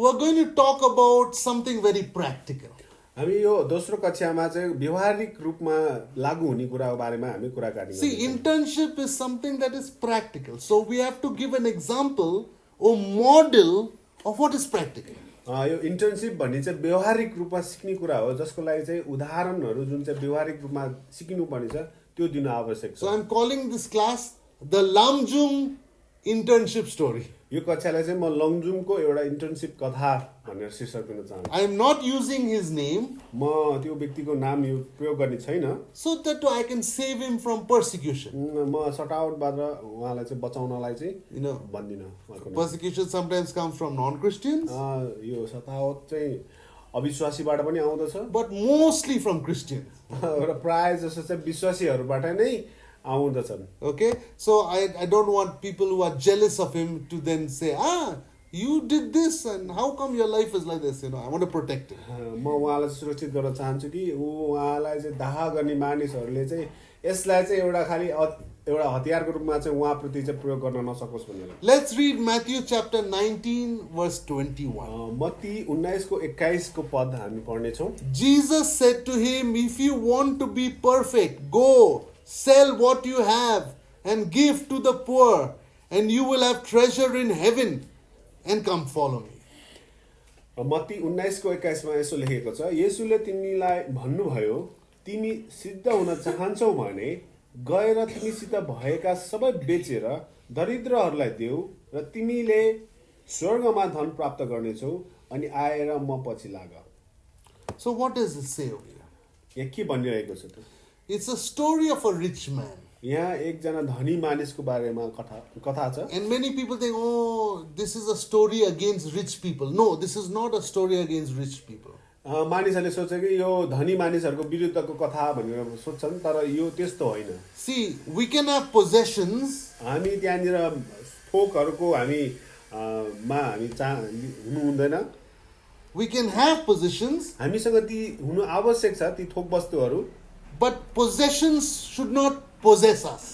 we're going to talk about something very practical. हामी यो दोस्रो कक्षामा चाहिँ व्यवहारिक रूपमा लागू हुने कुराको बारेमा हामी कुराकानी गर्छौं. See, internship is something that is practical. So we have to give an example or model of what is practical. यो इन्टर्नशिप भन्ने चाहिँ व्यवहारिक रूपमा सिक्ने कुरा हो जसको लागि चाहिँ उदाहरणहरू जुन चाहिँ व्यवहारिक रूपमा सिकिनु पर्ने छ त्यो दिन आवश्यक छ. So I'm calling this class the Lamjung Internships Story. यो कक्षालाई चाहिँ म लमजुङको एउटा इन्टर्नशिप कथा भनेर शीर्षक दिन चाहन्छु. I am not using his name म त्यो व्यक्तिको नाम यो प्रयोग गर्ने छैन so that I can save him from persecution. म सटाउटबाट उहाँलाई चाहिँ बचाउनलाई चाहिँ You know, भन्दिन. persecution sometimes comes from non-Christians, यो सतावट चाहिँ अविश्वासीबाट पनि आउँदछ but mostly from Christians. र प्राय जसो चाहिँ विश्वासीहरूबाट नै आउँदछन्. Okay, so I don't want people who are jealous of him to then say, you did this and how come your life is like this? You know, I want to protect him. म उहाँलाई सुरक्षित गर्न चाहन्छु कि उहाँलाई चाहिँ दाह गर्ने मानिसहरूले चाहिँ यसलाई चाहिँ एउटा खाली एउटा हतियारको रूपमा चाहिँ उहाँप्रति चाहिँ प्रयोग गर्न नसकोस् भनेर. Let's read Matthew chapter 19 verse 21. Matthew 19:21 को पद हामी पढ्ने छौं. Jesus said to him, if you want to be perfect, go sell what you have and give to the poor, and you will have treasure in heaven, and come follow me. Matthew 19:21 मा यसो लेखेको छ, येशूले तिमीलाई भन्नुभयो, तिमी सिद्ध हुन चाहन्छौ भने गएर तिमीसित भएका सबै बेचेर दरिद्रहरूलाई देऊ र तिमीले स्वर्गमा धन प्राप्त गर्नेछौ अनि आएर म पछि लाग. So what does it say over here? यहाँ के भनिरहेको छ त? It's a story of a rich man. यहाँ एकजना धनी मानिसको बारेमा कथा छ. And many people think, oh, this is a story against rich people. No, this is not a story against rich people. मानिसहरूले सोच्छ कि यो धनी मानिसहरूको विरुद्धको कथा भनेर सोच्छन्, तर यो त्यस्तो होइन. See, we can have possessions. हामी त्यहाँनिर थोकहरूको हामी हुनु हुँदैन. We can have possessions. हामीसँग ती हुनु आवश्यक छ, ती थोक वस्तुहरू. But possessions should not possess us.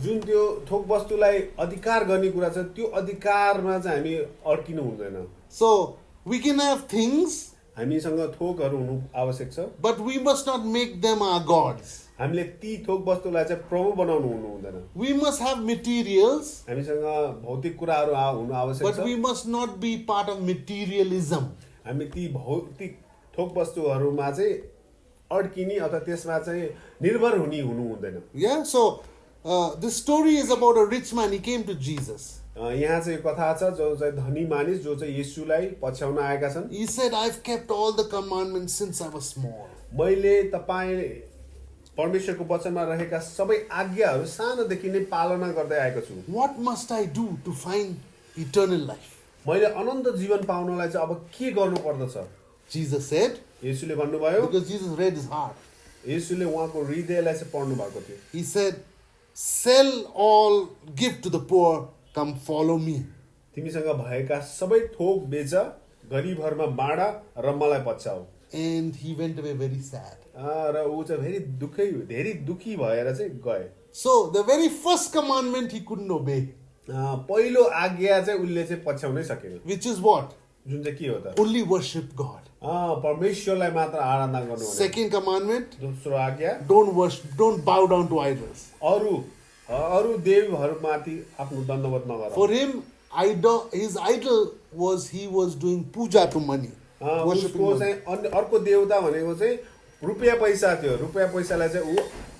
जुन त्यो थोक वस्तुलाई अधिकार गर्ने कुरा छ त्यो अधिकारमा चाहिँ हामी अड्किनु हुँदैन. So we can have things, हामीसँग थोकहरू हुनु आवश्यक छ, but we must not make them our gods. हामीले ती थोक वस्तुलाई चाहिँ प्रभु बनाउनु हुँदैन. We must have materials, हामीसँग भौतिक कुराहरू हुनु आवश्यक छ, but we must not be part of materialism. हामी ती भौतिक थोक वस्तुहरूमा चाहिँ अड्किने अथवा त्यसमा चाहिँ निर्भर हुनु हुँदैन. Yeah, so this story is about a rich man. He came to Jesus. यहाँ चाहिँ कथा छ जो चाहिँ धनी मानिस जो चाहिँ येशूलाई पछ्याउन आएका छन्. He said, I've kept all the commandments since I was small. मैले तपाईँ परमेश्वरको वचनमा रहेका सबै आज्ञाहरू सानोदेखि नै पालना गर्दै आएको छु. What must I do to find eternal life? मैले अनन्त जीवन पाउनलाई चाहिँ अब के गर्नु पर्दछ? Jesus said, येशूले भन्नुभयो, because Jesus read his heart. येशूले उहाँको हृदयलाई चाहिँ पढ्नु भएको थियो. He said, sell all, give to the poor, come follow me. तिमीसँग भएका सबै थोक बेच, गरिबहरुमा बाँड र मलाई पछ्याऊ. And he went away very sad. र ऊ चाहिँ धेरै दुखी भएर चाहिँ गए. So the very first commandment he couldn't obey. पहिलो आज्ञा चाहिँ उनले चाहिँ पछ्याउनै सकेन. Which is what? जुन चाहिँ के हो त? Only worship God. परमेश्वरलाई मात्र आराधना गर्नु हो. Second commandment, दोस्रो आज्ञा, don't bow down to idols. अरु देवहरुमाथि आफ्नो दण्डवत नगर. For him, his idol was he was doing puja to money. उसको चाहिँ अर्को देवता भनेको चाहिँ रुपैयाँ पैसा थियो. रुपैयाँ पैसालाई चाहिँ ऊ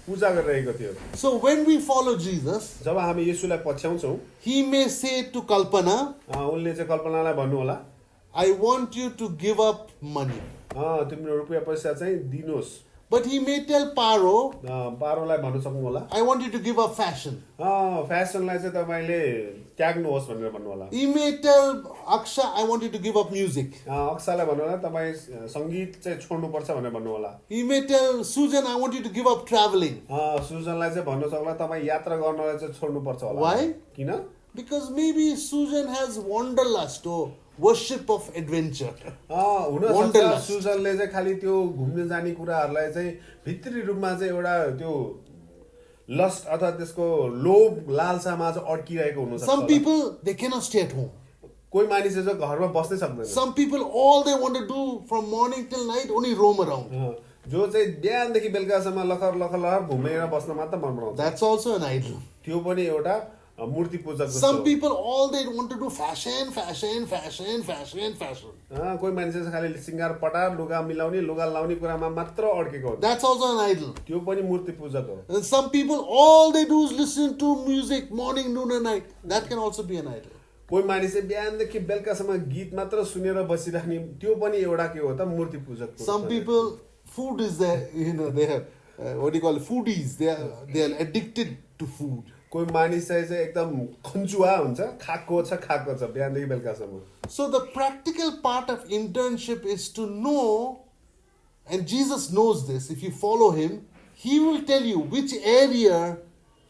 पूजा गरिरहेको थियो. So when we follow Jesus, जब हामी येशूलाई पछ्याउँछौं, he may say to Kalpana, उनले चाहिँ कल्पनालाई भन्नु होला, I want you to give up money. तिम्रो रुपैयाँ पैसा चाहिँ दिनुहोस्. But he may tell Paro, पारोलाई भन्नु सक्नु होला, I want you to give up fashion. फ्यासनलाई चाहिँ तपाईले त्याग्नुहोस् भनेर भन्नु होला. He may tell Aksha, I want you to give up music. अक्षालाई भन्नु होला तपाई संगीत चाहिँ छोड्नु पर्छ भनेर भन्नु होला. He may tell Susan, I want you to give up traveling. सुजनलाई चाहिँ भन्नु सक्ला तपाई यात्रा गर्नलाई चाहिँ छोड्नु पर्छ होला. Why? किन? Because maybe Susan has wanderlust or worship of adventure. हुन सक्छ सुजनले चाहिँ खाली त्यो घुम्न जाने कुराहरुलाई चाहिँ भित्री रूपमा चाहिँ एउटा त्यो लस्ट अथवा त्यसको लोभ लालसामा चाहिँ अड्किरहेको हुन सक्छ. Some people, they cannot stay at home. कोही मानिसहरू चाहिँ घरमा बस्नै सक्दैन Some people, all they want to do from morning till night, only roam around. जो चाहिँ बिहानदेखि बेलुकासम्म लखर लखर लखर घुमेर बस्न मात्र मन पराउँछ That's also an idol. त्यो पनि एउटा मूर्ति पूजक जस्तो Some people, all they want to do fashion, fashion, fashion, fashion, fashion. कोही मानिस चाहिँ खालि सिंगार पटार लुगा मिलाउने लुगा लाउने कुरामा मात्र अड्केको हुन्छ That's also an idol. त्यो पनि मूर्ति पूजक हो And some people, all they do is listen to music morning, noon and night. That can also be an idol. कोही मानिस चाहिँ बिहानदेखि बेलुकासम्म गीत मात्र सुनेर बसिराख्ने त्यो पनि एउटा के हो त मूर्ति पूजक Some people, food is there, they have, what do you call it, foodies. They are addicted to food. कोही मानिस चाहिँ एकदम खन्चुवा हुन्छ खाएको छ बिहानदेखि बेलुकासम्म So the practical part of internship is to know, and Jesus knows this, if you follow him, he will tell you which area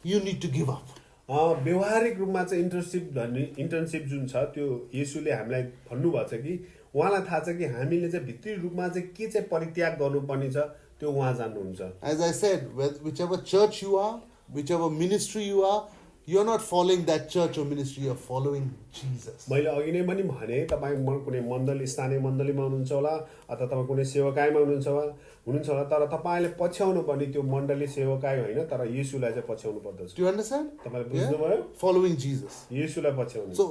you need to give up. व्यवहारिक रूपमा चाहिँ इन्टर्नसिप जुन छ त्यो येशूले हामीलाई भन्नुभएको छ कि उहाँलाई थाहा छ कि हामीले चाहिँ भित्री रूपमा चाहिँ के चाहिँ परित्याग गर्नुपर्ने छ त्यो उहाँ जान्नुहुन्छ As I said, whichever church you are, whichever ministry you are, you're not following that church or ministry, you're following Jesus. मैले अघि नै पनि भने तपाईँ कुनै मण्डली स्थानीय मण्डलीमा हुनुहुन्छ होला अथवा तपाईँ कुनै सेवकाईमा हुनुहुन्छ होला तर तपाईँले पछ्याउनु पर्ने त्यो मण्डली सेवकाई होइन तर येशूलाई चाहिँ पछ्याउनु पर्दछ Do you understand? तपाईँले बुझ्नुभयो Following Jesus. येशूलाई पछ्याउनु So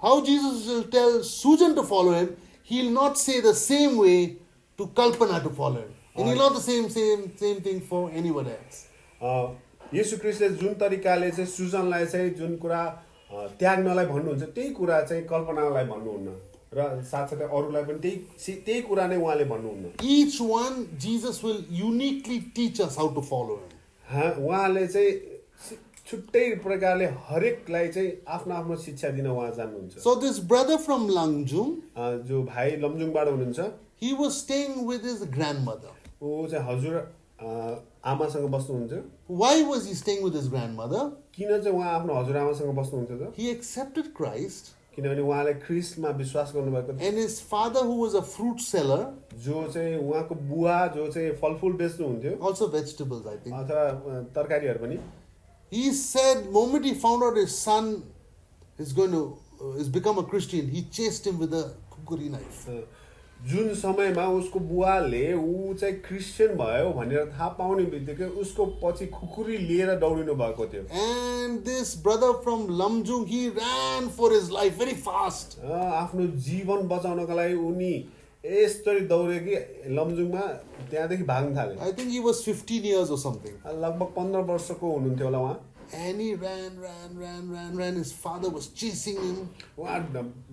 how Jesus will tell Sujan to follow him, he'll not say the same way to Kalpana to follow him. And he'll not the same thing for anyone else. येशू क्रिस्टले जुन तरिकाले चाहिँ सुजनलाई चाहिँ जुन कुरा त्याग्नलाई भन्नुहुन्छ त्यही कुरा चाहिँ कल्पनालाई भन्नुहुन्न र साथसाथै अरूलाई पनि त्यही कुरा नै उहाँले भन्नुहुन्न Each one, Jesus will uniquely teach us how to follow him. उहाँले चाहिँ छुट्टै प्रकारले हरेकलाई चाहिँ आफ्नो आफ्नो शिक्षा दिन उहाँ जान्नुहुन्छ So this brother from Lamjung, जो भाइ लमजुङबाट हुनुहुन्छ he was staying with his grandmother. ऊ चाहिँ हजुर आमासँग बस्नुहुन्छ Why was he staying with his grandmother? किन चाहिँ उहाँ आफ्नो हजुरआमासँग बस्नुहुन्थ्यो त He accepted Christ, किनभने उहाँले ख्रिस्टमा विश्वास गर्नुभएको थियो and his father, who was a fruit seller, जो चाहिँ उहाँको बुवा जो चाहिँ फलफुल बेच्नुहुन्थ्यो also vegetables, I think. अथवा तरकारीहरू पनि He said, moment he found out his son is become a Christian, he chased him with a kukuri knife. जुन समयमा उसको बुवाले ऊ चाहिँ क्रिस्चियन भयो भनेर थाहा पाउने बित्तिकै उसको पछि खुकुरी लिएर दौडिनु भएको थियो And this brother from Lamjung, he ran for his life very fast. आफ्नो जीवन बचाउनको लागि उनी यसरी दौड्यो कि लमजुङमा त्यहाँदेखि भाग्न थाले I think he was 15 years or something. लगभग 15 वर्षको हुनुहुन्थ्यो होला उहाँ And he ran. His father was chasing him. उहाँ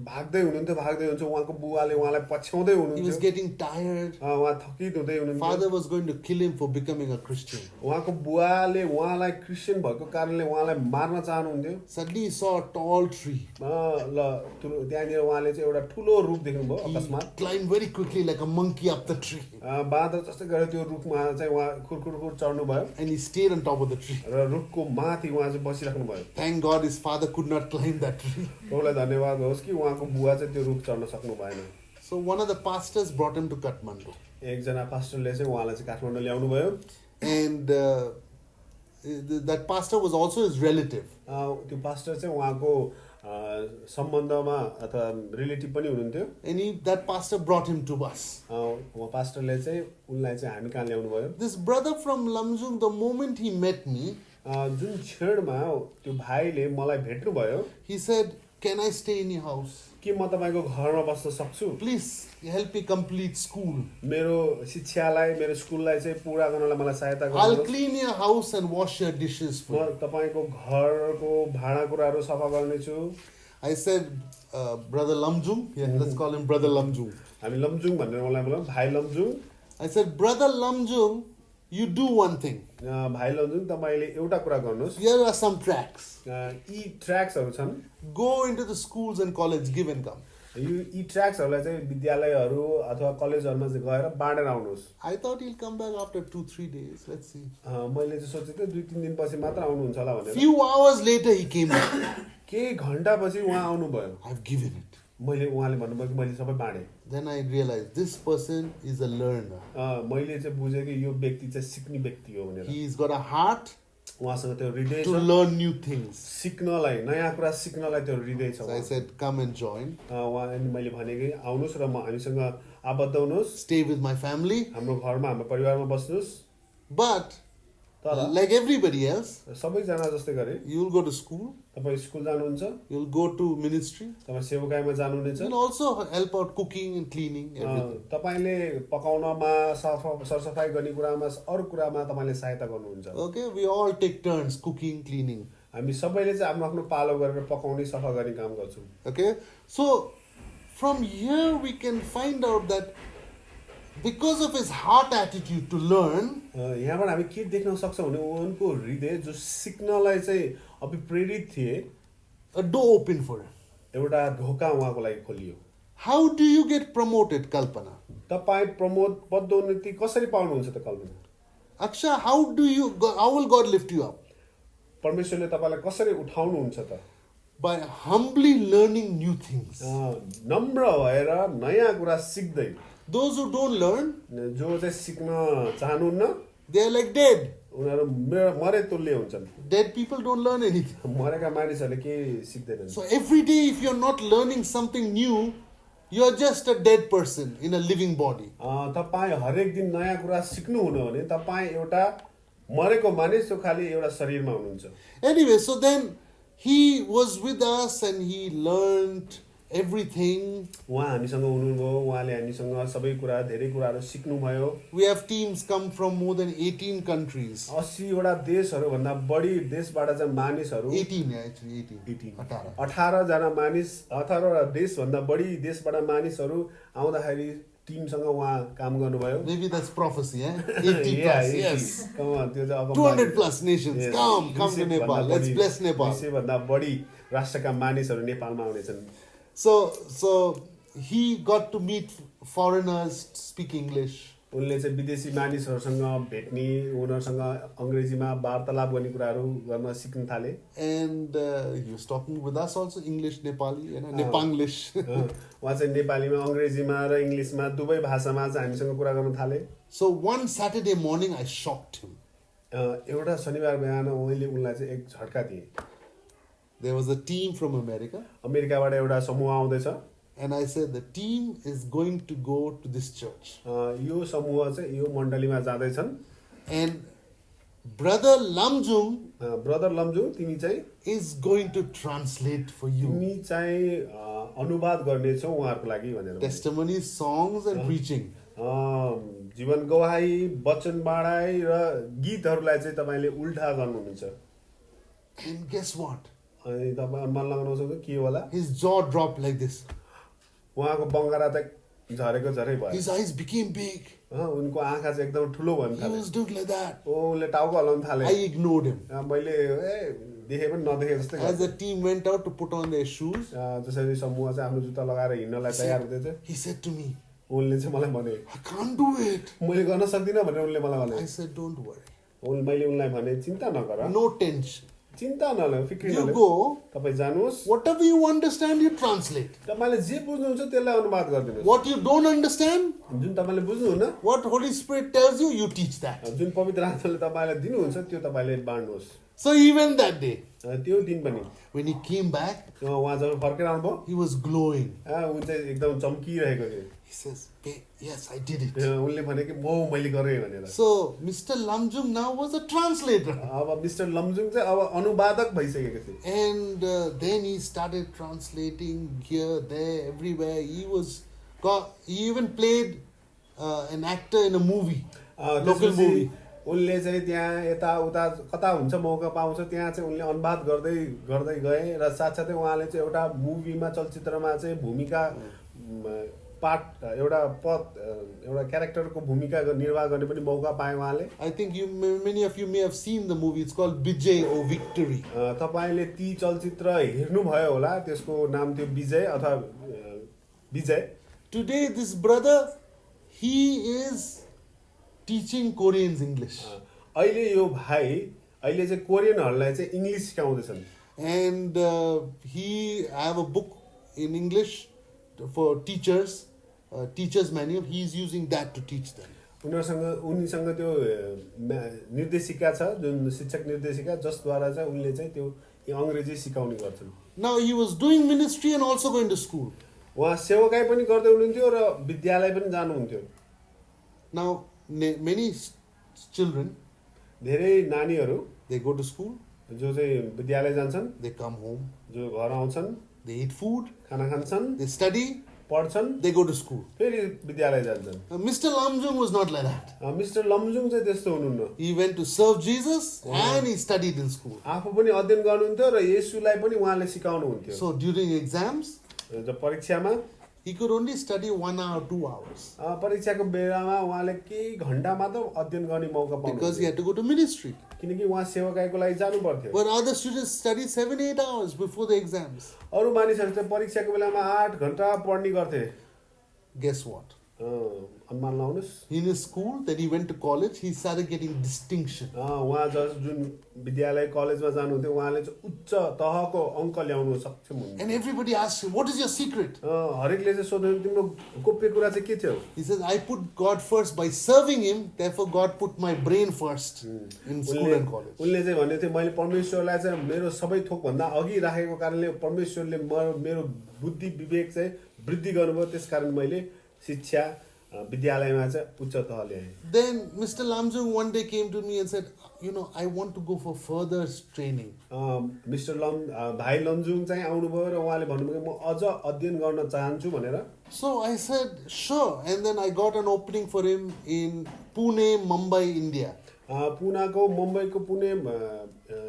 भाग्दै हुनुहुन्थ्यो उहाँको बुवाले उहाँलाई पछ्याउँदै He हुनुहुन्थ्यो was getting tired. उहाँ थकित हुँदै हुनुहुन्थ्यो Father was going to kill him for becoming a Christian. उहाँको बुवाले उहाँलाई क्रिस्चियन भएको कारणले उहाँलाई मार्न चाहनुहुन्थ्यो Suddenly he saw a tall tree. ल त्यहाँनिर उहाँले चाहिँ एउटा ठुलो रुख देख्नुभयो अकस्मात He climbed very quickly like a monkey up the tree. बाँदर जस्तै गरेर त्यो रुखमा चाहिँ उहाँ खुरखुर चढ्नु भयो And he stayed on top of the tree. र रुखको माथि उहाँ चाहिँ बसिराख्नु भयो Thank God his father could not climb that tree. प्रभुलाई धन्यवाद होस् कि उहाँको बुवा चाहिँ त्यो रुख चढ्न सक्नु भएन So one of the pastors brought him to Kathmandu. एकजना पास्टरले चाहिँ उहाँलाई चाहिँ काठमाडौँ ल्याउनु भयो And that pastor was also his relative. त्यो पास्टर चाहिँ उहाँको सम्बन्धमा अथवा रिलेटिभ पनि हुनुहुन्थ्यो And that pastor brought him to us. उहाँ पास्टरले चाहिँ उनलाई चाहिँ हामी कहाँ ल्याउनु भयो This brother from Lamjung, the moment he met me, जुन क्षणमा त्यो भाइले मलाई भेट्नु भयो he said, "Can I stay in your house? के म तपाईँको घरमा बस्न सक्छु Please help me complete school. मेरो शिक्षालाई मेरो स्कुललाई चाहिँ पुरा गर्नलाई मलाई सहायता I'll गर्नुहोस् clean your house and wash your dishes for म you." तपाईँको घरको भाँडाकुँडाहरू सफा गर्नेछु I said, Brother Lamjung, let's call him Brother Lamjung. हामी लमजुङ भनेर मलाई बोलाउँ भाइ Lamjung I said, Brother Lamjung, you do one thing. भाइ लमजुङ तपाईँले एउटा कुरा गर्नुहोस् Here are some tracts. यी ट्र्याक्सहरू छन् Go into the schools and colleges, give and come. यी ट्र्याक्सहरूलाई चाहिँ विद्यालयहरू अथवा कलेजहरूमा चाहिँ गएर बाँडेर आउनुहोस् I thought he'll come back after 2-3 days. Let's see. मैले चाहिँ सोचेको थिएँ 2-3 दिनपछि मात्र आउनुहुन्छ होला भनेर Few hours later he came back. केही घन्टापछि उहाँ आउनुभयो I've given it. उहाँले भन्नुभयो कि मैले सबै बाँडेँ Then I realized this person is a learner. मैले चाहिँ बुझेँ कि यो व्यक्ति चाहिँ सिक्ने व्यक्ति हो भनेर He's got a heart उहाँसँग त्यो हृदय to छ learn new things. सिक्नलाई नयाँ कुरा सिक्नलाई त्यो हृदय छ So I said, come and join. उहाँ अनि मैले भने कि आउनुहोस् र हामीसँग आबद्ध हुनुहोस् Stay with my family. हाम्रो घरमा हाम्रो परिवारमा बस्नुहोस् But तर like everybody else, सबैजना जस्तै गरे you will go to school. तपाईँ स्कुल जानुहुन्छ You will go to ministry. तपाईँ सेवाकाईमा जानुहुनेछ You will also help out cooking and cleaning, everything. तपाईँले पकाउनमा सरसफाइ गर्ने कुरामा अरू कुरामा तपाईँले सहायता गर्नुहुन्छ Okay, we all take turns cooking, cleaning. हामी सबैले चाहिँ आफ्नो आफ्नो पालो गरेर पकाउने सफा गर्ने काम गर्छौँ Okay, so from here we can find out that because of his heart attitude to learn, यहाँबाट हामी के देख्न सक्छौँ भने उनको हृदय जो सिक्नलाई चाहिँ अभिप्रेरित थिए a door opened for him. एउटा ढोका उहाँको लागि खोलियो How do you get promoted, Kalpana? तपाईँ प्रमोद पदोन्नति कसरी पाउनुहुन्छ त कल्पना Aksha, how will God lift you up? परमेश्वरले तपाईँलाई कसरी उठाउनुहुन्छ त By humbly learning new things. नम्र भएर नयाँ कुरा सिक्दै Those who don't learn, जो चाहिँ सिक्न चाहनुहुन्न they are like dead. उनीहरू मरे तुल्य हुन्छन् Dead people don't learn anything. मरेका मानिसहरूले केही सिक्दैनन् So every day if you're not learning something new, you're just a dead person in a living body. तपाईँ हरेक दिन नयाँ कुरा सिक्नु हुनु भने तपाईँ एउटा मरेको मानिस जो खालि एउटा शरीरमा हुनुहुन्छ Anyway, so then he was with us and he learned everything. उहाँ हामीसँग हुनुभयो उहाँले हामीसँग सबै कुरा धेरै कुराहरू सिक्नुभयो We have teams come from more than 18 countries. 80 वटा देशहरूभन्दा बढी देशबाट चाहिँ मानिसहरू 18 actually, 18. 18 जना मानिस 18 वटा देशभन्दा बढी देशबाट मानिसहरू आउँदाखेरि टिमसँग उहाँ काम गर्नुभयो Maybe that's prophecy, eh? 80 plus, yes. Come on, त्यो चाहिँ 200 plus nations. Yes. Come to Nepal. Let's bless Nepal. 200 भन्दा बढी राष्ट्रका मानिसहरू नेपालमा आउनेछन् So he got to meet foreigners, speak English. उनले चाहिँ विदेशी मानिसहरूसँग भेट्ने उनीहरूसँग अङ्ग्रेजीमा वार्तालाप गर्ने कुराहरू गर्न सिक्न थाले And he was talking with us also, English, Nepali, Nepanglish. उहाँ चाहिँ नेपालीमा अङ्ग्रेजीमा र इङ्ग्लिसमा दुवै भाषामा चाहिँ हामीसँग कुरा गर्न थाले So one Saturday morning I shocked him. एउटा शनिबार बिहान मैले उनलाई चाहिँ एक झट्का दिएँ There was a team from America. अमेरिकाबाट एउटा समूह आउँदैछ And I said, the team is going to go to this church. यो समूह चाहिँ यो मण्डलीमा जाँदैछन् And brother Lamjung brother Lamjung तिमी चाहिँ is going to translate for you. तिमी चाहिँ अनुवाद गर्नेछौ उहाँहरूको लागि भनेर Testimonies, songs and preaching. जीवन गवाही वचन बाँडाइ र गीतहरूलाई चाहिँ तपाईँले उल्टा गर्नुहुन्छ And guess what? अनि तपाईँ अनुमान लगाउन सक्नुहुन्छ के होला His jaw dropped like this. उहाँको बङ्गारा त झरेको झरै भयो His eyes became big. उनको आँखा चाहिँ एकदम ठुलो भन्न He थाले was doing like that. उसले टाउको हल्लाउन थाले I ignored him. मैले देखे पनि नदेखे जस्तै As the team went out to put on their shoes, जसरी समूह चाहिँ आफ्नो जुत्ता लगाएर हिँड्नलाई तयार हुँदैछ he said to me, उनले चाहिँ मलाई भने I can't do it. मैले गर्न सक्दिनँ भनेर उनले मलाई भने I said, don't worry. मैले उनलाई भने चिन्ता नगर No tension. चिन्ता नलियो फिक्री You नलियो go, तपाईँ जानुहोस् whatever you understand, you translate. तपाईँले जे बुझ्नुहुन्छ त्यसलाई अनुवाद गरिदिनुहोस् What you don't understand, जुन तपाईँले बुझ्नुहुन्न what Holy Spirit tells you, you teach that. जुन पवित्र आत्माले तपाईँलाई दिनुहुन्छ त्यो तपाईँले बाँड्नुहोस् So even that day, त्यो दिन पनि when he came back, उहाँ जब फर्केर आउनुभयो he was glowing. ऊ चाहिँ एकदम चम्किरहेको थियो He says, yes, I did it. उनले भने कि मैले गरेँ भनेर So Mr. Lamjung now was a translator. अब मिस्टर लमजुङ चाहिँ अब अनुवादक भइसकेको थियो And then he started translating here, there, everywhere. He even played an actor in a movie, local movie. उनले चाहिँ त्यहाँ यता उता कता हुन्छ मौका पाउँछ त्यहाँ चाहिँ उनले अनुवाद गर्दै गर्दै गए र साथसाथै उहाँले चाहिँ एउटा मुभीमा चलचित्रमा चाहिँ भूमिका पार्ट एउटा पद एउटा क्यारेक्टरको भूमिका निर्वाह गर्ने पनि मौका पाए उहाँले I think many of you may have seen the movie. It's called Bijay or Victory. तपाईले ती चलचित्र हेर्नुभयो होला त्यसको नाम थियो विजय अथवा विजय Today this brother, he is teaching Koreans English. अहिले यो भाइ अहिले चाहिँ कोरियनहरूलाई चाहिँ English सिकाउँदैछन् And I have a book in English for teachers, teacher's manual. He is using that to teach them. उनीसँग त्यो निर्देशिका छ जुन शिक्षक निर्देशिका जसद्वारा चाहिँ उनले चाहिँ त्यो अंग्रेजी सिकाउने गर्छन्. Now he was doing ministry and also going to school. उहाँ सेवाकाई पनि गर्दै हुनुहुन्थ्यो र विद्यालय पनि जानुहुन्थ्यो. Now many children, धेरै नानीहरू they go to school, जो चाहिँ विद्यालय जान्छन्, they come home, जो घर आउँछन्, they eat food, खाना खान्छन्, they study, पढ्छन्, they go to school. फेरि विद्यालय जान्छन्. Mr. Lamjung was not like that. Mister Lamjung चाहिँ त्यस्तो हुनुहुन्न. He went to serve Jesus and he studied in school. आफू पनि अध्ययन गर्नुहुन्थ्यो र येशूलाई पनि उहाँले सिकाउनुहुन्थ्यो. So during exams, जब परीक्षामा he could only study 1 hour, 2 hours. परीक्षाको बेलामा उहाँले केही घण्टा मात्र अध्ययन गर्ने मौका पाउनु. Because he had to go to ministry. किनकि उहाँ सेवाकाईको लागि जानु पर्थ्यो. But other students study 7-8 hours before the exams. अरू मानिसहरू चाहिँ परीक्षाको बेलामा 8 घण्टा पढ्ने गर्थे. Guess what? अनुमान लाउनुस्. In his school, then he went to college, he started getting distinction. उहाँ जुन विद्यालय कलेजमा जानुहुन्थ्यो उहाँले चाहिँ उच्च तहको अङ्क ल्याउनु सक्षम हुनुहुन्थ्यो. And everybody asked him, what is your secret? हरेकले चाहिँ सोध्नु तिम्रो गोप्य कुरा चाहिँ के थियो? He says, I put God first by serving him, therefore God put my brain first in school and college. उनले चाहिँ भन्दै थियो मैले परमेश्वरलाई चाहिँ मेरो सबै थोक भन्दा अघि राखेको कारणले परमेश्वरले मेरो बुद्धि विवेक चाहिँ वृद्धि गर्नुभयो, त्यसकारण मैले शिक्षा विद्यालयमा चाहिँ उच्च तह ल्याएँ. Then Mr. Lamjung one day came to me and said, I want to go for further training. Mister भाइ लमजुङ चाहिँ आउनुभयो र उहाँले भन्नुभयो म अझ अध्ययन गर्न चाहन्छु भनेर. So I said, sure. And then I got an opening for him in Pune, Mumbai, India. पुनाको मुम्बईको Pune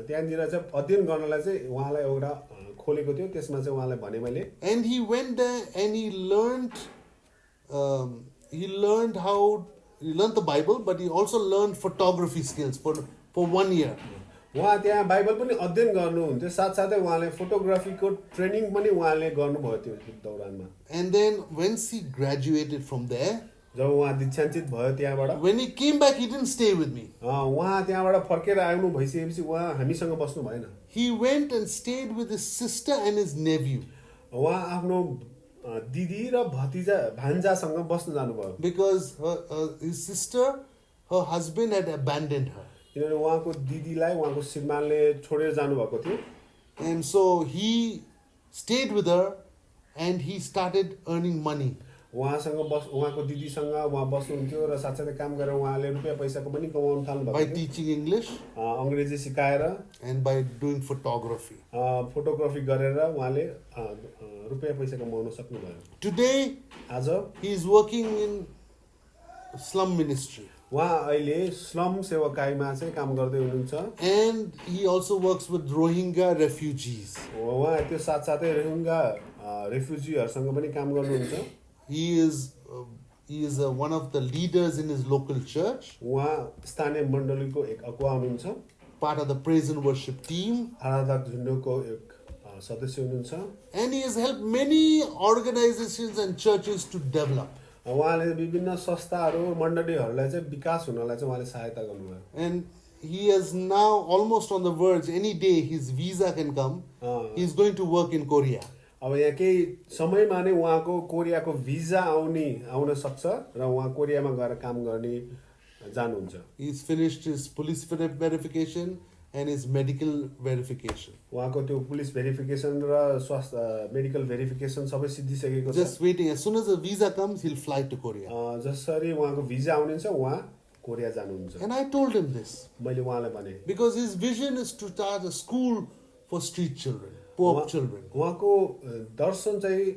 त्यहाँनिर चाहिँ अध्ययन गर्नलाई चाहिँ उहाँलाई एउटा खोलेको थियो. त्यसमा चाहिँ उहाँलाई भने मैले. And he went there and he learned the Bible, but he also learned photography skills for 1 year. उहाँ त्यहाँ बाइबल पनि अध्ययन गर्नुहुन्थ्यो, साथसाथै उहाँले फोटोग्राफीको ट्रेनिङ पनि उहाँले गर्नुभयो त्यो दौरानमा. And then once he graduated from there, जब उहाँ दीक्षान्तित भयो त्यहाँबाट, when he came back he didn't stay with me. उहाँ त्यहाँबाट फर्केर आउनु भइसकेपछि उहाँ हामीसँग बस्नु भएन. He went and stayed with his sister and his nephew. उहाँ आफ्नो दिदी र भतिजा भान्जासँग बस्न जानुभयो. Because his sister, her husband had abandoned her. किनभने उहाँको दिदीलाई उहाँको श्रीमानले छोडेर जानुभएको थियो. And so he stayed with her and he started earning money. उहाँको दिदीसँग उहाँ बस्नुहुन्थ्यो र साथसाथै काम गरेर उहाँले रुपियाँ पैसाको पनि कमाउन थाल्नुभएको by थियो. teaching English अंग्रेजी सिकाएर and by doing photography. Photography गरेर उहाँले रुपियाँ पैसा कमाउन सक्नुभयो. Today आज he is working in slum ministry. उहाँ अहिले स्लम सेवाकाईमा चाहिँ काम गर्दै हुनुहुन्छ. And he also works with Rohingya refugees. उहाँ त्यो साथसाथै रोहिङ्गा रेफ्युजीहरुसँग पनि काम गर्नुहुन्छ. He is one of the leaders in his local church. उहाँ स्थानीय मण्डलीको एक अगुवा हुनुहुन्छ. Part of the praise and worship team. आराधक झुण्डको एक सदस्य हुनुहुन्छ. And he has helped many organizations and churches to develop. उहाँले विभिन्न संस्थाहरू मण्डलीहरूलाई चाहिँ विकास हुनलाई चाहिँ उहाँले सहायता गर्नुभयो. And he is now almost on the verge. Any day his visa can come. He is going to work in Korea. अब यहाँ केही समयमा नै उहाँको कोरियाको भिजा आउन सक्छ र उहाँ कोरियामा गएर काम गर्ने जानुहुन्छ. He's finished his police verification and his medical verification. उहाँको त्यो पुलिस भेरिफिकेसन र स्वास्थ्य मेडिकल भेरिफिकेसन सबै सिद्धिसकेको छ. Just waiting. As soon as the visa comes, he'll fly to Korea. जसरी उहाँको भिजा आउनुहुन्छ उहाँ कोरिया जानुहुन्छ. And I told him this. मैले उहाँलाई भने. Because his vision is to start a school for street children, poor children. उहाँको दर्शन चाहिँ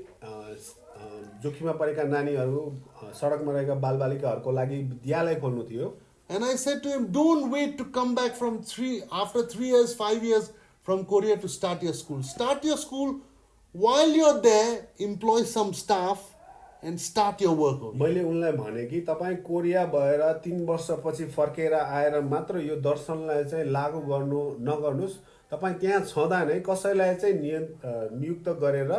जोखिममा परेका नानीहरू सडकमा रहेका बालबालिकाहरूको लागि विद्यालय खोल्नु थियो. And I said to him, don't wait to come back after 3 years, 5 years from Korea to start your school. Start your school while you're there, employ some staff and start your work. मैले उनलाई भने कि तपाईं Korea भएर 3 वर्षपछि फर्केर आएर मात्र यो दर्शनलाई चाहिँ लागू नगर्नुस्. तपाईं त्यहाँ छँदा नै कसैलाई चाहिँ नियुक्त गरेर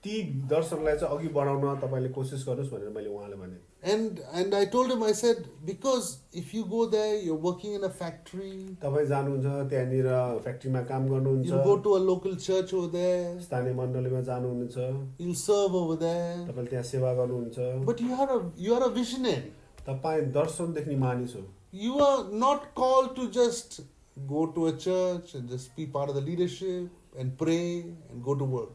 ती दर्शनलाई चाहिँ अघि बढाउन तपाईले कोसिस गर्नुस् भनेर मैले उहाँलाई भने. And I told him, I said, because if you go there, you're working in a factory. तपाईं जानुहुन्छ त्यहाँनिर फ्याक्ट्रीमा काम गर्नुहुन्छ. You go to a local church over there. स्थानीय मण्डलीमा जानुहुन्छ. You serve over there. तपाईले त्यहाँ सेवा गर्नुहुन्छ. But you are a visionary. तपाईँ दर्शन देख्ने मानिस हो। You are not called to just go to a church and just be part of the leadership and pray and go to work.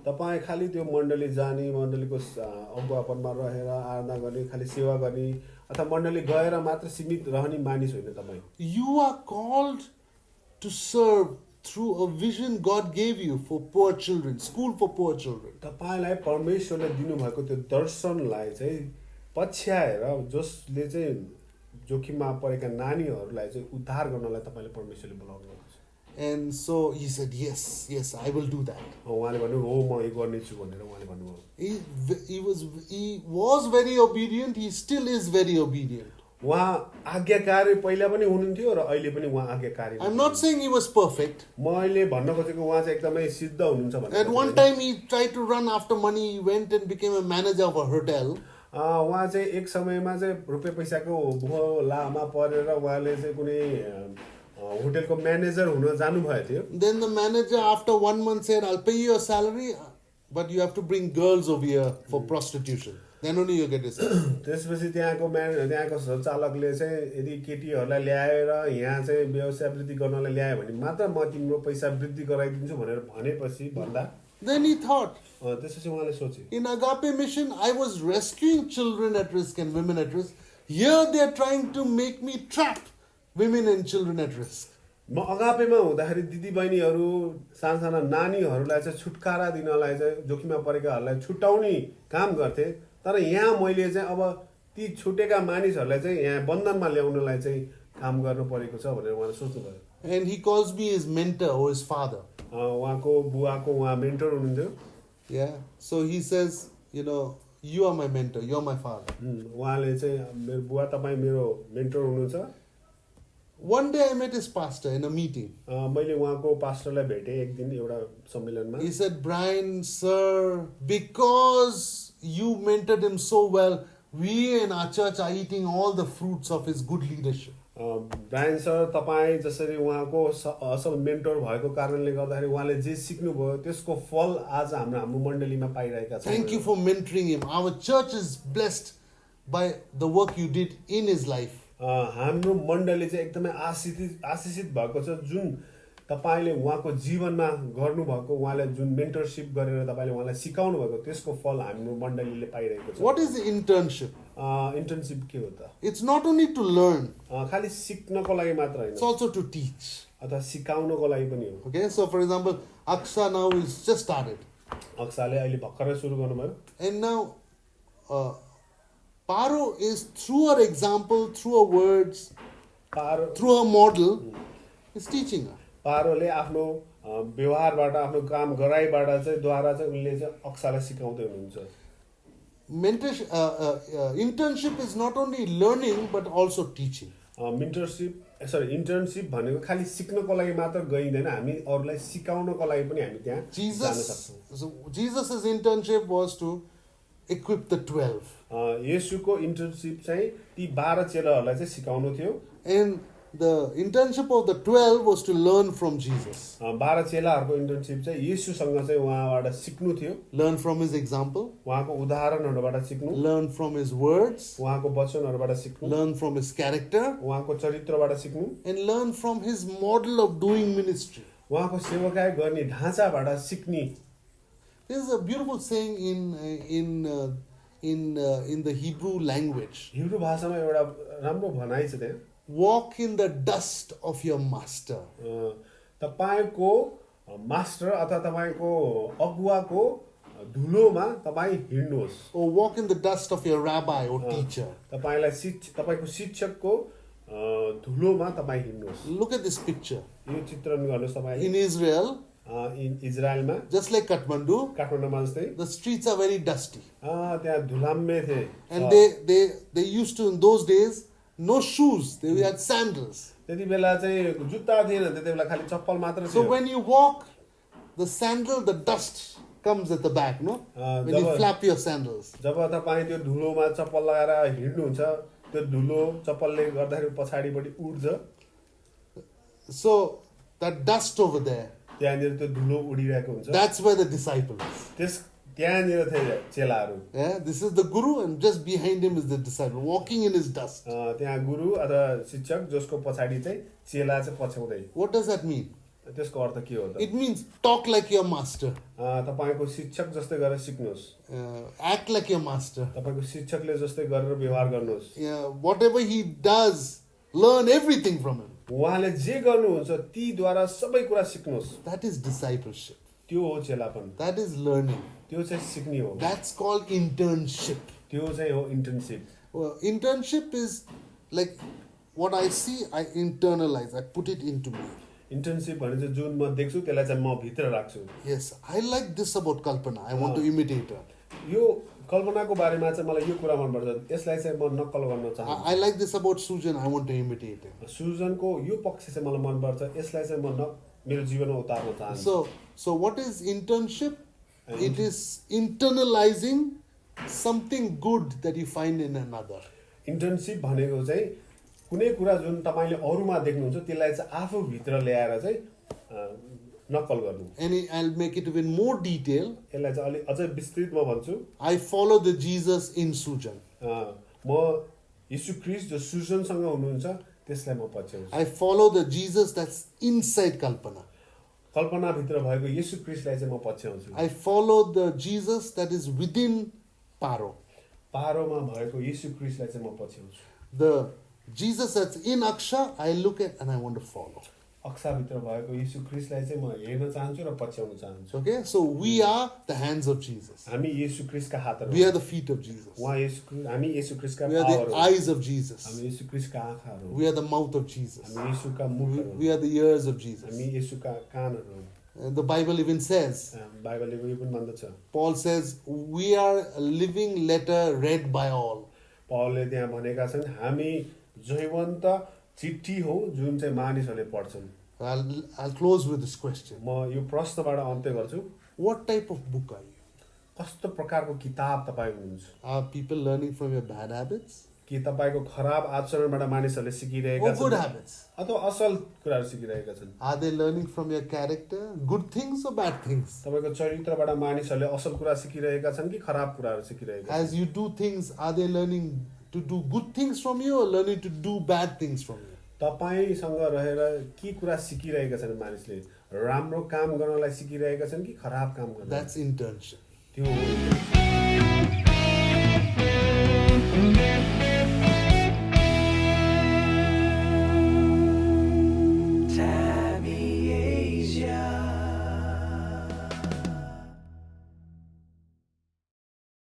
तपाईँ खालि त्यो मण्डली जाने, मण्डलीको अगुवापनमा रहेर आराधना गर्ने, खालि सेवा गर्ने अथवा मण्डली गएर मात्र सीमित रहने मानिस होइन तपाईँ। You are called to serve through a vision God gave you for poor children, school for poor children. तपाईलाई परमेश्वरले दिनुभएको त्यो दर्शनलाई चाहिँ पछ्याएर जसले चाहिँ जोखिममा परेका नानीहरूलाई चाहिँ उद्धार गर्नलाई तपाईँले परमेश्वरले बोलाउनु भएको छ। And so he said, yes, I will do that. उहाँले भन्नु हो म यो गर्नेछु भनेर उहाँले भन्नुभयो। He was very obedient. He still is very obedient. उहाँ आज्ञाकारी पहिला पनि हुनुहुन्थ्यो र अहिले पनि उहाँ आज्ञाकारी। I'm not saying he was perfect. मैले भन्न खोजेको उहाँ चाहिँ एकदमै सिद्ध हुनुहुन्छ भनेर। At one time he tried to run after money. He went and became a manager of a hotel. उहाँ चाहिँ एक समयमा चाहिँ रुपियाँ पैसाको भोलामा परेर उहाँले चाहिँ कुनै होटलको म्यानेजर हुन जानुभएको थियो। Then the manager after 1 month said, I'll pay you your salary, but you have to bring girls over here for prostitution. Then only you get your salary. त्यसपछि त्यहाँको सञ्चालकले चाहिँ यदि केटीहरूलाई ल्याएर यहाँ चाहिँ व्यवसाय वृद्धि गर्नलाई ल्यायो भने मात्र म तिम्रो पैसा वृद्धि गराइदिन्छु भनेर भनेपछि भन्दा Then he thought, त्यसपछि उहाँले सोचे, in Agape mission, I was rescuing children at risk and women at risk. Here they are trying to make me trap women and children at risk. म अगापेमा हुँदाखेरि दिदीबहिनीहरू साना नानीहरूलाई चाहिँ छुटकारा दिनलाई चाहिँ जोखिममा परेकाहरूलाई छुटाउने काम गर्थे, तर यहाँ मैले चाहिँ अब ती छुटेका मानिसहरूलाई चाहिँ यहाँ बन्धनमा ल्याउनलाई चाहिँ काम गर्नु परेको छ भनेर उहाँले सोच्नुभयो। And he calls me his mentor or his father. उहाँको बुवाको उहाँ मेन्टर हुनुहुन्थ्यो। Yeah. So he says, you are my mentor, you are my father. उहाँले चाहिँ मेरो बुवा तपाईँ मेरो मेन्टर हुनुहुन्छ। One day I met his pastor in a meeting. मैले उहाँको पास्टरलाई भेटेँ एक दिन एउटा सम्मेलनमा। He said, Brian, sir, because you mentored him so well, we in our church are eating all the fruits of his good leadership. Brian sir तपाईँ जसरी उहाँको असल मेन्टर भएको कारणले गर्दाखेरि उहाँले जे सिक्नुभयो त्यसको फल आज हाम्रो मण्डलीमा पाइरहेका छौँ। Thank you for mentoring him. Our church is blessed by the work you did in his life. हाम्रो मण्डली चाहिँ एकदमै आशिषित भएको छ जुन तपाईले उहाँको जीवनमा गर्नुभएको, उहाँले जुन मेन्टरशिप गरेर तपाईले उहाँलाई सिकाउनु भएको त्यसको फल हाम्रो मण्डलीले पाइरहेको छ। What is the internship? Internship के हो त? It's not only to learn. खाली सिक्नको लागि मात्र हैन। It's also to teach. अथवा सिकाउनको लागि पनि हो। Okay, so for example, Aksha now is just started. अक्षाले अहिले भर्खरै सुरु गर्नुभयो। And now Paro is through her example, through her words, through her model, is teaching her. पारोले आफ्नो व्यवहारबाट आफ्नो काम गराइबाट चाहिँ द्वारा चाहिँ उनले चाहिँ अक्षालाई सिकाउँदै हुनुहुन्छ। Internship is not only learning but also teaching. Internship भनेको खालि सिक्नको लागि मात्र गइँदैन, हामी अरूलाई सिकाउनको लागि पनि हामी त्यहाँ जान सक्छौँ। Jesus' internship was to equip the 12. येशूको इन्टर्नशिप चाहिँ ती 12 चेलाहरूलाई चाहिँ सिकाउनु थियो। And the internship of the 12 was to learn from Jesus. 12 चेलाहरूको internship चाहिँ येशूसँग चाहिँ उहाँबाट सिक्नु थियो। Learn from his example. उहाँको उदाहरणहरूबाट सिक्नु। Learn from his words. उहाँको वचनहरूबाट सिक्नु। Learn from his character. उहाँको चरित्रबाट सिक्नु। And learn from his model of doing ministry. उहाँको सेवाकाई गर्ने ढाँचाबाट सिक्ने। There is a beautiful saying in the Hebrew language. Hebrew भाषामा एउटा राम्रो भनाइ छ त्यहाँ। Walk in the dust of your master. तपाईको मास्टर अथवा तपाईको अगुवाको धुलोमा तपाई हिड्नुहोस्। Or walk in the dust of your rabbi or teacher. तपाईको शिक्षकको धुलोमा तपाई हिड्नुहोस्। Look at this picture. यो चित्रण गर्नुहोस् तपाईले। In Israel, इजरायलमा just like Kathmandu, काठमाडौँमा जस्तै the streets are very dusty. त्यहाँ धुलाम्मे थिए। And they used to, in those days, no shoes, they had sandals. त्यति बेला चाहिँ जुत्ता थिएन, त्यति बेला खाली चप्पल मात्र थियो। So when you walk, the sandal, the dust comes at the back, no? When you flap your sandals. जब तपाई त्यो धुलोमा चप्पल लगाएर हिड्नुहुन्छ, त्यो धुलो चप्पलले गर्दाखेरि पछाडिपटि उड्छ। So that dust over there, त्यहाँनिर त्यो धुलो उडिरहेको हुन्छ। that's where the disciple is. त्यहाँनिर थिए चेलाहरू Yeah, this is the guru, and just behind him is the disciple, walking in his dust. त्यहाँ गुरु अथवा शिक्षक जसको पछाडि चाहिँ चेला चाहिँ पछ्याउँदै What does that mean? त्यसको अर्थ के हो त It means talk like your master, तपाईँको शिक्षक जस्तै गरेर सिक्नुहोस् act like your master. तपाईँको शिक्षकले जस्तै गरेर व्यवहार गर्नुहोस् Yeah, whatever he does, learn everything from him. उहाँले जे गर्नुहुन्छ तीद्वारा सबै कुरा सिक्नुहोस् That is discipleship. त्यो हो चेलापन That is learning. त्यो चाहिँ सिक्ने हो That's called internship. त्यो चाहिँ हो internship Well, internship is like what I see, I internalize, I put it into me. Internship भने चाहिँ जुन म देख्छु त्यसलाई चाहिँ म भित्र राख्छु Yes, I like this about Kalpana. I want to imitate her. यो कल्पनाको बारेमा चाहिँ मलाई यो कुरा मनपर्छ यसलाई चाहिँ म नक्कल गर्न चाहन्छु I like this about Sujan. I want to imitate her. सुजनको यो पक्ष चाहिँ मलाई मनपर्छ यसलाई चाहिँ म मेरो जीवनमा उतार्न चाहन्छु So what is internship? It is internalizing something good that you find in another. Internship भनेको चाहिँ कुनै कुरा जुन तपाईँले अरूमा देख्नुहुन्छ त्यसलाई चाहिँ आफूभित्र ल्याएर चाहिँ नक्कल गर्नु And I'll make it even more detail. यसलाई चाहिँ अलि अझै विस्तृतमा भन्छु I follow the Jesus in Sujan. म यीशु ख्रीष्ट जो सुजनसँग हुनुहुन्छ त्यसलाई म पछ्याउँछु I follow the Jesus that's inside Kalpana. कल्पनाभित्र भएको यीशु ख्रीष्टलाई चाहिँ म पछ्याउँछु I follow the Jesus that is within Paro. पारोमा भएको यीशु ख्रीष्टलाई चाहिँ म पछ्याउँछु The Jesus that's in Aksha, I look at and I want to follow. अक्षाभित्र भएको यीशु ख्रीष्टलाई चाहिँ म हेर्न चाहन्छु र पछ्याउन चाहन्छु Okay, so we are the hands of Jesus. हामी यीशु ख्रीष्टका हातहरू We are the feet of Jesus. हामी यीशु ख्रीष्टका We are पाउहरू the eyes of Jesus. हामी यीशु ख्रीष्टका आँखाहरू We are the mouth of Jesus. हामी यीशुका मुखहरू We are the ears of Jesus. हामी यीशुका कानहरू The Bible even says, बाइबलले यो पनि भन्दछ Paul says, we are a living letter read by all. पौलले त्यहाँ भनेका छन् हामी जीवन्त चिठी हो जुन चाहिँ मानिसहरूले पढ्छन् I'll close with this question. म यो प्रश्नबाट अन्त्य गर्छु What type of book are you? कस्तो प्रकारको किताब तपाईँ हुनुहुन्छ Are people learning from your bad habits कि तपाईँको खराब आचरणबाट मानिसहरूले सिकिरहेका or good छन् habits? अथवा असल कुराहरू सिकिरहेका छन् Are they learning from your character, good things or bad things? तपाईँको चरित्रबाट मानिसहरूले असल कुरा सिकिरहेका छन् कि खराब कुराहरू सिकिरहेका छन् As you do things, are they learning to do good things from you or learning to do bad things from you? तपाईँसँग रहेर के कुरा सिकिरहेका छन् मानिसले राम्रो काम गर्नलाई सिकिरहेका छन् कि खराब काम गर्न That's internship. त्यो हो